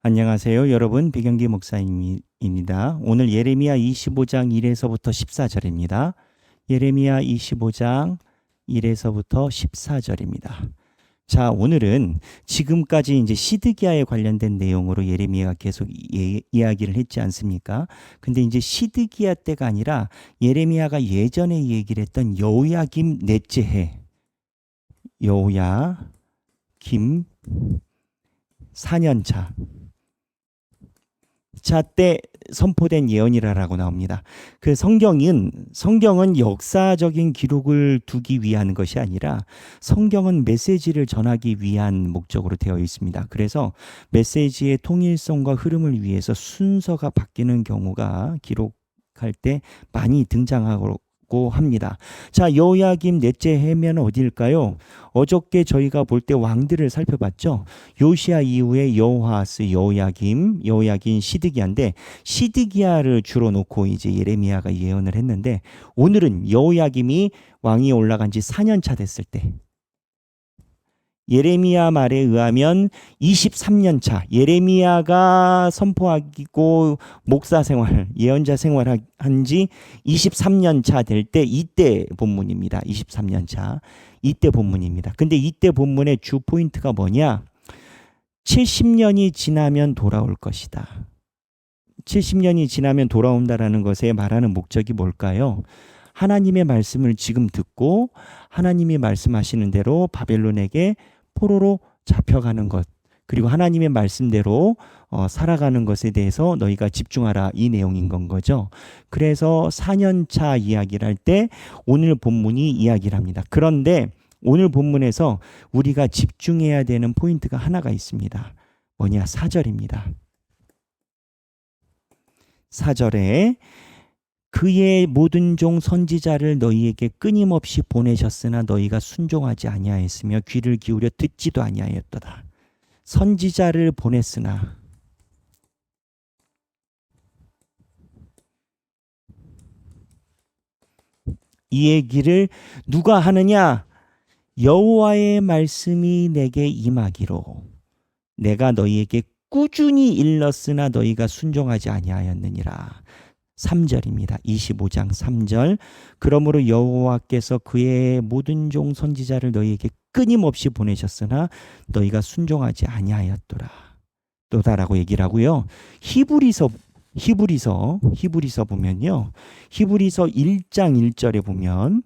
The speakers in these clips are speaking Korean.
안녕하세요. 여러분, 백영기 목사님입니다. 오늘 예레미야 25장 1에서부터 14절입니다. 예레미야 25장 1에서부터 14절입니다. 자, 오늘은 지금까지 이제 시드기야에 관련된 내용으로 예레미야가 계속 이야기를 했지 않습니까? 근데 이제 시드기야 때가 아니라 예레미야가 예전에 얘기를 했던 여호야김 넷째 해, 여호야김 4년차 자 때 선포된 예언이라고 나옵니다. 그 성경은 역사적인 기록을 두기 위한 것이 아니라 성경은 메시지를 전하기 위한 목적으로 되어 있습니다. 그래서 메시지의 통일성과 흐름을 위해서 순서가 바뀌는 경우가 기록할 때 많이 등장하고 합니다. 자, 여호야김 넷째 해면 어디일까요? 어저께 저희가 볼 때 왕들을 살펴봤죠. 요시야 이후에 여호아스, 여호야김, 시드기야인데 시드기야를 주로 놓고 이제 예레미야가 예언을 했는데 오늘은 여호야김이 왕이 올라간 지 4년 차 됐을 때 예레미야 말에 의하면 23년 차 예레미야가 선포하고 목사 생활, 예언자 생활한 지 23년 차 될 때 이때 본문입니다. 23년 차. 이때 본문입니다. 근데 이때 본문의 주 포인트가 뭐냐? 70년이 지나면 돌아올 것이다. 70년이 지나면 돌아온다라는 것에 말하는 목적이 뭘까요? 하나님의 말씀을 지금 듣고 하나님이 말씀하시는 대로 바벨론에게 포로로 잡혀가는 것, 그리고 하나님의 말씀대로 살아가는 것에 대해서 너희가 집중하라, 이 내용인 건 거죠. 그래서 4년차 이야기를 할 때 오늘 본문이 이야기를 합니다. 그런데 오늘 본문에서 우리가 집중해야 되는 포인트가 하나가 있습니다. 뭐냐? 4절입니다. 4절에 그의 모든 종 선지자를 너희에게 끊임없이 보내셨으나 너희가 순종하지 아니하였으며 귀를 기울여 듣지도 아니하였도다. 선지자를 보냈으나 이 얘기를 누가 하느냐? 여호와의 말씀이 내게 임하기로 내가 너희에게 꾸준히 일렀으나 너희가 순종하지 아니하였느니라. 3절입니다. 25장 3절. 그러므로 여호와께서 그의 모든 종 선지자를 너희에게 끊임없이 보내셨으나 너희가 순종하지 아니하였더라. 또다라고 얘기를 하고요. 히브리서 보면요. 히브리서 1장 1절에 보면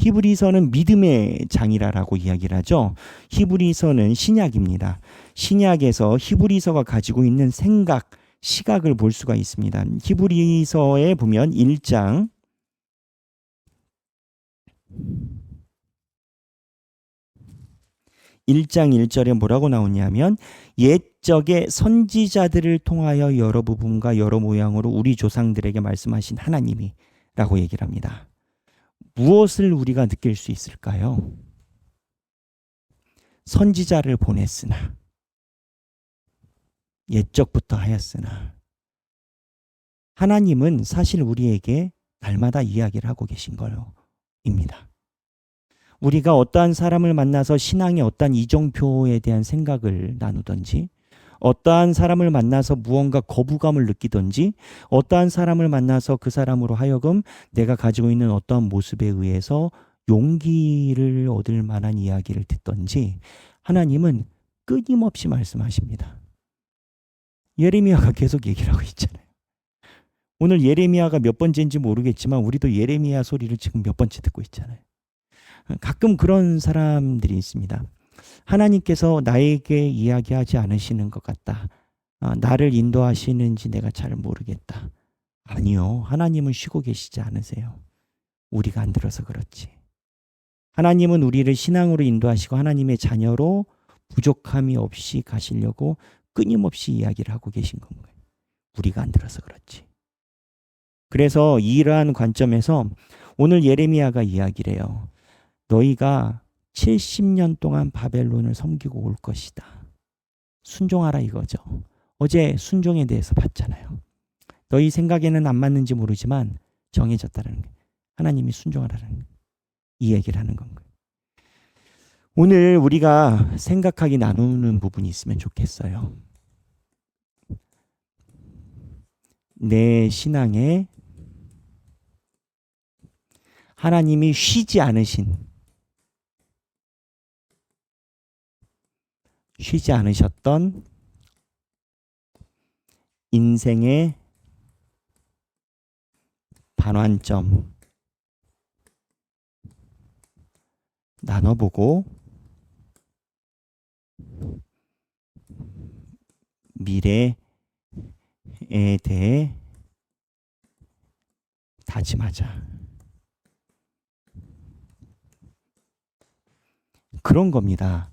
히브리서는 믿음의 장이라고 이야기를 하죠. 히브리서는 신약입니다. 신약에서 히브리서가 가지고 있는 생각, 시각을 볼 수가 있습니다. 히브리서에 보면 1장 1절에 뭐라고 나오냐면 옛적의 선지자들을 통하여 여러 부분과 여러 모양으로 우리 조상들에게 말씀하신 하나님이 라고 얘기를 합니다. 무엇을 우리가 느낄 수 있을까요? 선지자를 보냈으나 옛적부터 하였으나 하나님은 사실 우리에게 날마다 이야기를 하고 계신 거입니다. 우리가 어떠한 사람을 만나서 신앙의 어떠한 이정표에 대한 생각을 나누든지 어떠한 사람을 만나서 무언가 거부감을 느끼든지 어떠한 사람을 만나서 그 사람으로 하여금 내가 가지고 있는 어떠한 모습에 의해서 용기를 얻을 만한 이야기를 듣든지 하나님은 끊임없이 말씀하십니다. 예레미야가 계속 얘기를 하고 있잖아요. 오늘 예레미야가 몇 번째인지 모르겠지만 우리도 예레미야 소리를 지금 몇 번째 듣고 있잖아요. 가끔 그런 사람들이 있습니다. 하나님께서 나에게 이야기하지 않으시는 것 같다. 나를 인도하시는지 내가 잘 모르겠다. 아니요. 하나님은 쉬고 계시지 않으세요. 우리가 안 들어서 그렇지. 하나님은 우리를 신앙으로 인도하시고 하나님의 자녀로 부족함이 없이 가시려고 끊임없이 이야기를 하고 계신 건 거예요. 우리가 안 들어서 그렇지. 그래서 이러한 관점에서 오늘 예레미야가 이야기를 해요. 너희가 70년 동안 바벨론을 섬기고 올 것이다. 순종하라 이거죠. 어제 순종에 대해서 봤잖아요. 너희 생각에는 안 맞는지 모르지만 정해졌다는 거예요. 하나님이 순종하라는 이 얘기를 하는 건 거예요. 오늘 우리가 생각하기 나누는 부분이 있으면 좋겠어요. 내 신앙에 하나님이 쉬지 않으셨던 인생의 반환점 나눠보고 미래에 대해 다짐하자. 그런 겁니다.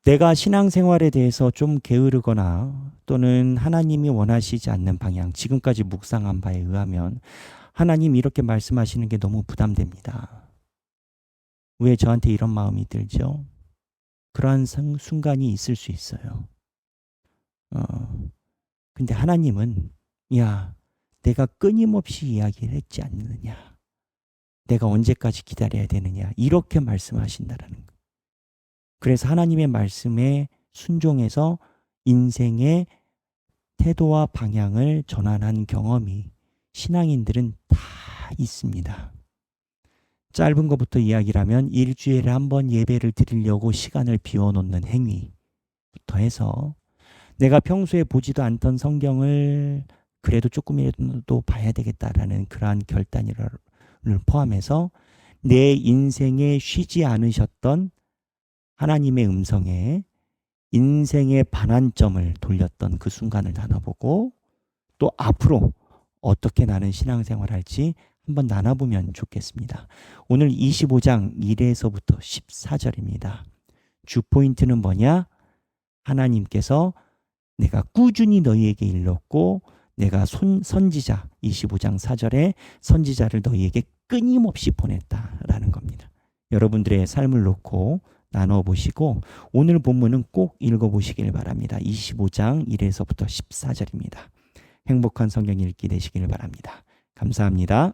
내가 신앙생활에 대해서 좀 게으르거나 또는 하나님이 원하시지 않는 방향, 지금까지 묵상한 바에 의하면 하나님 이렇게 말씀하시는 게 너무 부담됩니다. 왜 저한테 이런 마음이 들죠? 그러한 순간이 있을 수 있어요. 근데 하나님은 야, 내가 끊임없이 이야기를 했지 않느냐. 내가 언제까지 기다려야 되느냐. 이렇게 말씀하신다라는 거예요. 그래서 하나님의 말씀에 순종해서 인생의 태도와 방향을 전환한 경험이 신앙인들은 다 있습니다. 짧은 것부터 이야기를 하면 일주일에 한 번 예배를 드리려고 시간을 비워놓는 행위부터 해서 내가 평소에 보지도 않던 성경을 그래도 조금이라도 봐야 되겠다라는 그러한 결단을 포함해서 내 인생에 쉬지 않으셨던 하나님의 음성에 인생의 반환점을 돌렸던 그 순간을 나눠보고 또 앞으로 어떻게 나는 신앙생활 할지 한번 나눠보면 좋겠습니다. 오늘 25장 1에서부터 14절입니다. 주 포인트는 뭐냐? 하나님께서 내가 꾸준히 너희에게 일렀고 내가 선지자 25장 4절에 선지자를 너희에게 끊임없이 보냈다라는 겁니다. 여러분들의 삶을 놓고 나눠보시고 오늘 본문은 꼭 읽어보시길 바랍니다. 25장 1에서부터 14절입니다. 행복한 성경 읽기 되시길 바랍니다. 감사합니다.